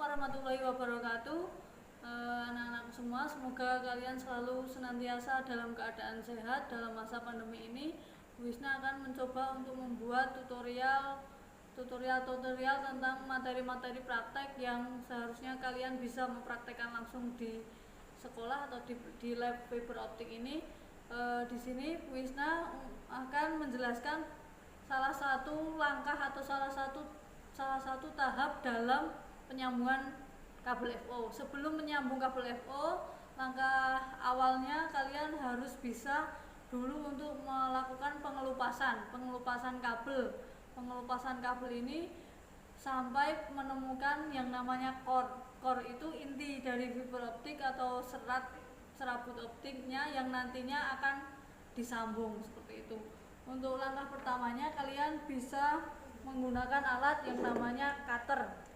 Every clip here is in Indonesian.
warahmatullahi wabarakatuh. Anak-anak semua, semoga kalian selalu senantiasa dalam keadaan sehat dalam masa pandemi ini. Bu Wisna akan mencoba untuk membuat tutorial tentang materi-materi praktek yang seharusnya kalian bisa mempraktekkan langsung di sekolah atau di lab fiber optik ini. Di sini Bu Wisna akan menjelaskan salah satu langkah atau salah satu tahap dalam penyambungan kabel FO. Sebelum menyambung kabel FO, langkah awalnya kalian harus bisa dulu untuk melakukan pengelupasan kabel. Pengelupasan kabel ini sampai menemukan yang namanya core. Core itu inti dari fiber optik atau serabut optiknya yang nantinya akan disambung seperti itu. Untuk langkah pertamanya kalian bisa menggunakan alat yang namanya cutter.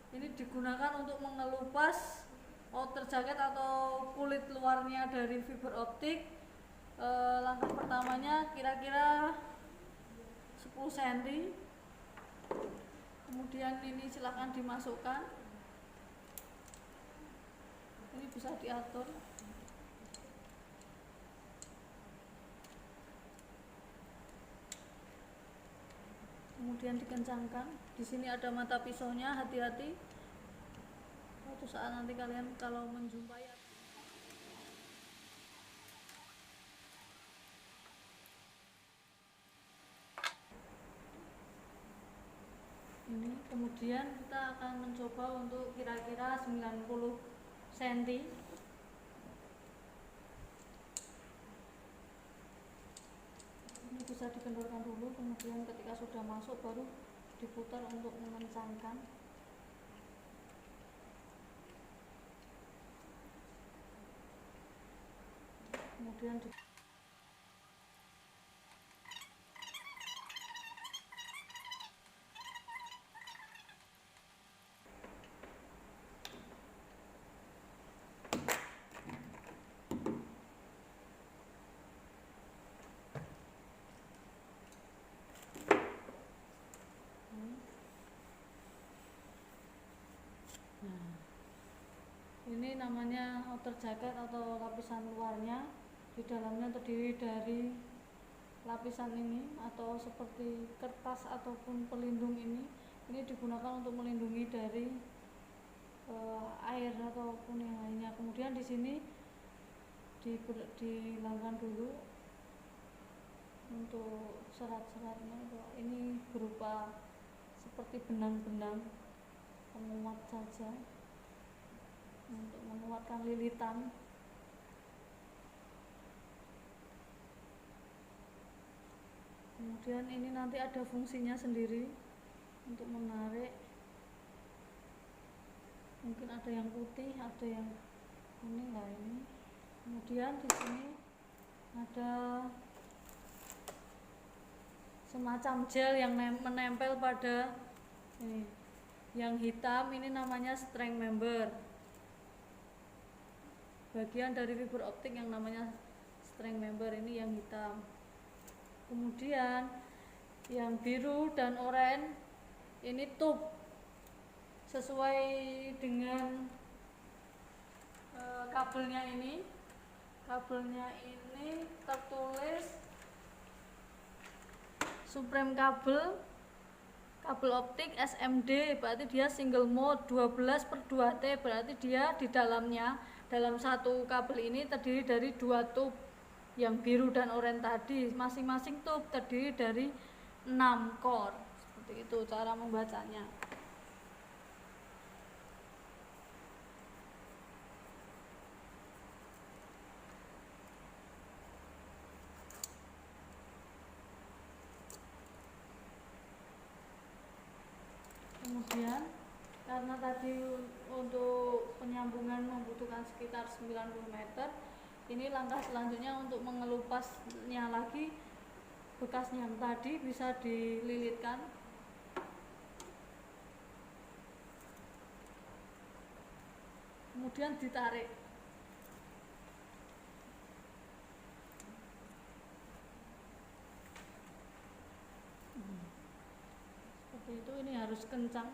Ini digunakan untuk mengelupas outer jacket atau kulit luarnya dari fiber optik. Langkah pertamanya kira-kira 10 cm. Kemudian ini silahkan dimasukkan. Ini bisa diatur. Kemudian dikencangkan. Di sini ada mata pisaunya, hati-hati. Suatu saat nanti kalian kalau menjumpai ini, kemudian kita akan mencoba untuk kira-kira 90 cm. Ini bisa dikendorkan dulu, kemudian ketika sudah masuk baru diputar untuk mengencangkan. Kemudian ini namanya outer jacket atau lapisan luarnya. Di dalamnya terdiri dari lapisan ini atau seperti kertas ataupun pelindung ini. Ini digunakan untuk melindungi dari air ataupun yang lainnya. Kemudian di sini dihilangkan dulu untuk serat-seratnya. Ini berupa seperti benang-benang penguat saja untuk menguatkan lilitan. Kemudian ini nanti ada fungsinya sendiri untuk menarik. Mungkin ada yang putih, ada yang kuning lah ini. Kemudian di sini ada semacam gel yang menempel pada ini. Yang hitam ini namanya strength member. Bagian dari fiber optik yang namanya strength member ini yang hitam. Kemudian yang biru dan oranye ini tube. Sesuai dengan kabelnya ini tertulis Supreme kabel optik SMD, berarti dia single mode 12/2T, berarti dia di dalam satu kabel ini terdiri dari 2 tube yang biru dan oranye tadi. Masing-masing tube terdiri dari 6 core. Seperti itu cara membacanya. Kemudian karena tadi untuk penyambungan membutuhkan sekitar 90 meter, ini langkah selanjutnya untuk mengelupasnya lagi. Bekasnya yang tadi bisa dililitkan. Kemudian ditarik. Seperti itu, ini harus kencang.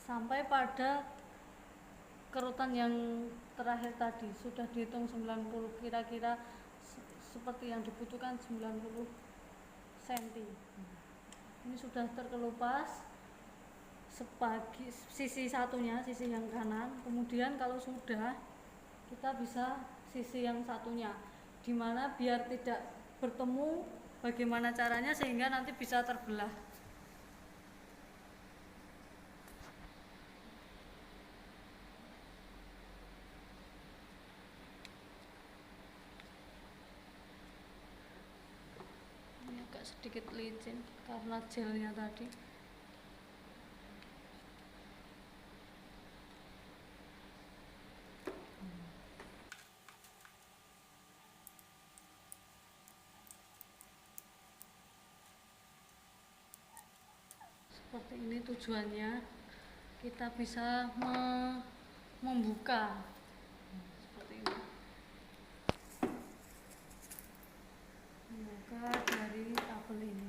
sampai pada kerutan yang terakhir tadi. Sudah dihitung 90, kira-kira seperti yang dibutuhkan 90 cm. Ini sudah terkelupas sisi satunya, sisi yang kanan. Kemudian kalau sudah, kita bisa sisi yang satunya, dimana biar tidak bertemu, bagaimana caranya sehingga nanti bisa terbelah. Ini agak sedikit licin karena gelnya tadi. Seperti ini tujuannya, kita bisa membuka seperti ini, membuka dari kabel ini.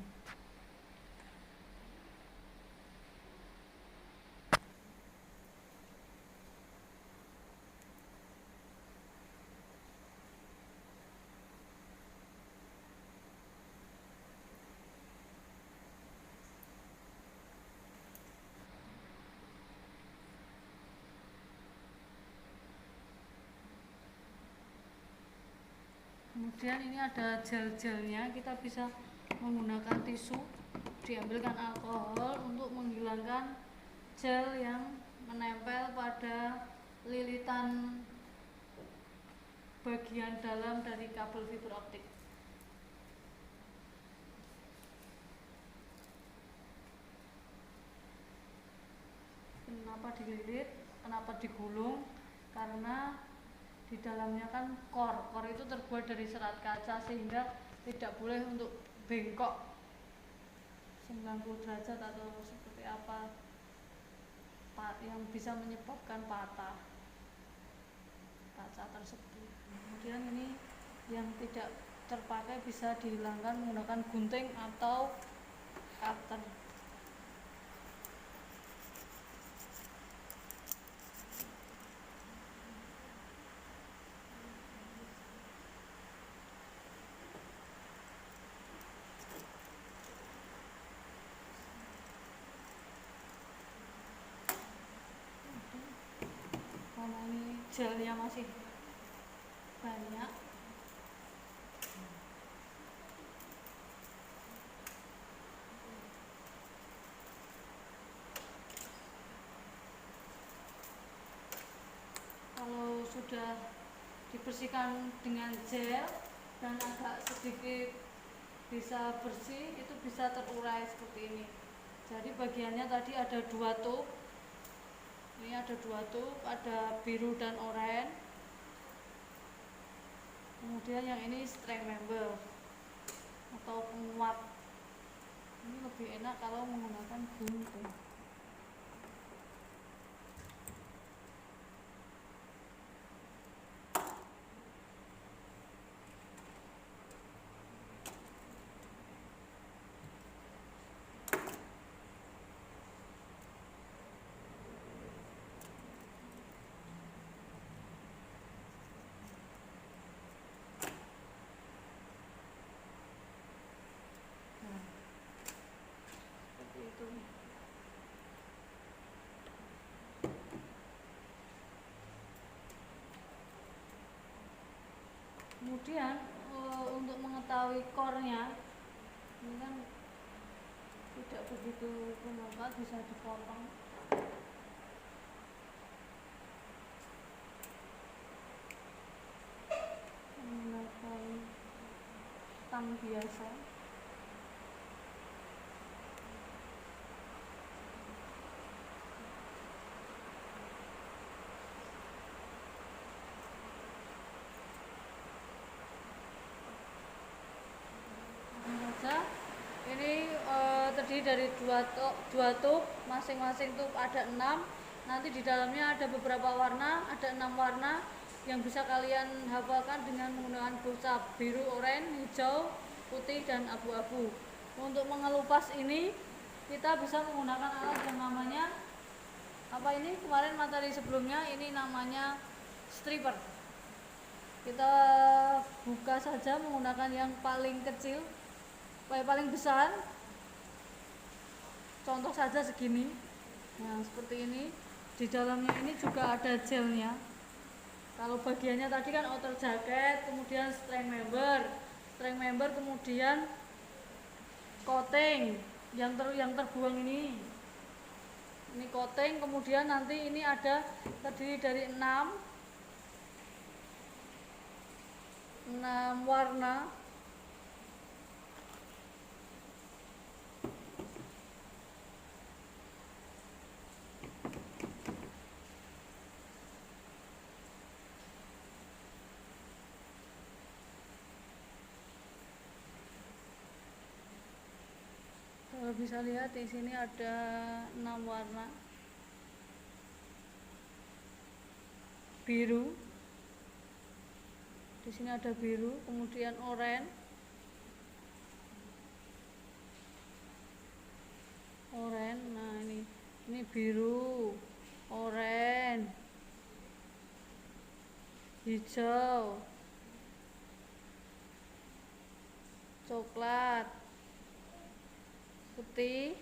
Kemudian ini ada gel-gelnya, kita bisa menggunakan tisu, diambilkan alkohol untuk menghilangkan gel yang menempel pada lilitan bagian dalam dari kabel fiber optik. Kenapa dililit, kenapa digulung? Karena di dalamnya kan core itu terbuat dari serat kaca, sehingga tidak boleh untuk bengkok 90 derajat atau seperti apa yang bisa menyebabkan patah kaca tersebut. Kemudian ini yang tidak terpakai bisa dihilangkan menggunakan gunting atau cutter. Karena ini gelnya masih banyak, kalau sudah dibersihkan dengan gel dan agak sedikit bisa bersih, itu bisa terurai seperti ini. Jadi bagiannya tadi ada 2 tube. Ini ada 2 tube, ada biru dan oranye. Kemudian yang ini strength member atau penguat. Ini lebih enak kalau menggunakan gunting. Seperti itu. Kemudian untuk mengetahui core-nya, ini kan tidak begitu bermanfaat, bisa dipotong. Menggunakan tang biasa. Ini terdiri dari dua tube, masing-masing tube ada 6. Nanti di dalamnya ada beberapa warna, ada 6 warna yang bisa kalian hafalkan dengan menggunakan gocap: biru, oranye, hijau, putih, dan abu-abu. Untuk mengelupas ini kita bisa menggunakan alat yang namanya Apa ini kemarin materi sebelumnya ini namanya stripper. Kita buka saja menggunakan yang paling kecil, paling besar. Contoh saja segini. Nah, seperti ini. Di dalamnya ini juga ada gelnya. Kalau bagiannya tadi kan outer jacket, kemudian strength member, kemudian coating yang terbuang ini coating, kemudian nanti ini ada terdiri dari 6 warna. Kalau bisa lihat di sini ada 6 warna. Biru. Di sini ada biru, kemudian oranye. Nah, ini biru, oranye, hijau, coklat, putih,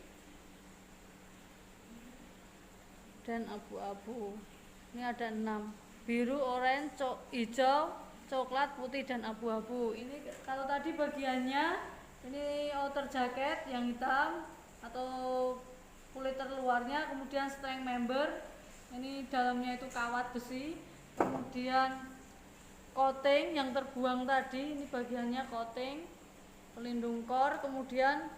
dan abu-abu. Ini ada 6: biru, oranye, hijau, coklat, putih, dan abu-abu. Ini kalau tadi bagiannya ini outer jacket yang hitam atau kulit terluarnya, kemudian strength member, ini dalamnya itu kawat besi, kemudian coating yang terbuang tadi, ini bagiannya coating, pelindung core, kemudian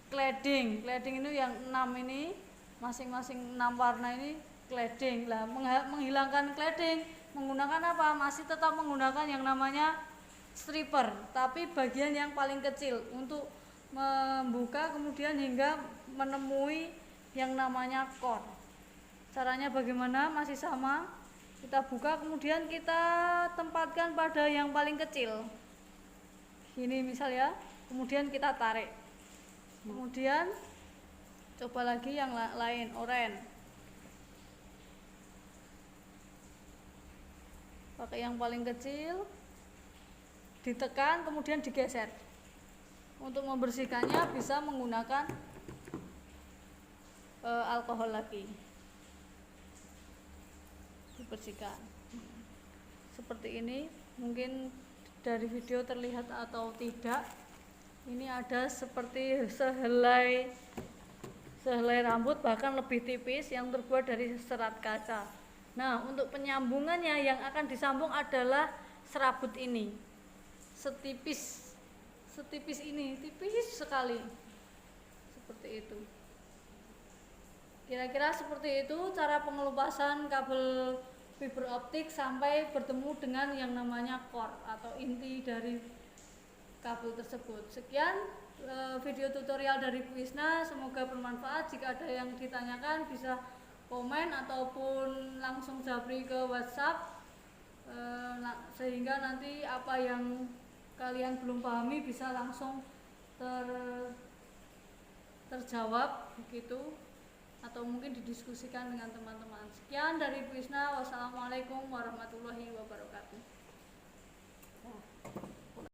cladding ini yang 6 ini, masing-masing 6 warna ini cladding. Lah, menghilangkan cladding menggunakan apa? Masih tetap menggunakan yang namanya stripper, tapi bagian yang paling kecil untuk membuka kemudian hingga menemui yang namanya core. Caranya bagaimana? Masih sama, kita buka kemudian kita tempatkan pada yang paling kecil. Ini misal ya, kemudian kita tarik. Kemudian coba lagi yang lain, oranye. Pakai yang paling kecil, ditekan kemudian digeser. Untuk membersihkannya bisa menggunakan alkohol lagi, dibersihkan seperti ini. Mungkin dari video terlihat atau tidak, ini ada seperti sehelai rambut, bahkan lebih tipis, yang terbuat dari serat kaca. Nah, untuk penyambungannya yang akan disambung adalah serabut ini, setipis ini, tipis sekali, seperti itu. Kira-kira seperti itu cara pengelupasan kabel fiber optik sampai bertemu dengan yang namanya core atau inti dari kabel tersebut. Sekian video tutorial dari Bu Isna, semoga bermanfaat. Jika ada yang ditanyakan bisa komen ataupun langsung japri ke WhatsApp, sehingga nanti apa yang kalian belum pahami bisa langsung terjawab begitu, atau mungkin didiskusikan dengan teman-teman. Sekian dari Bu Isna, wassalamualaikum warahmatullahi wabarakatuh.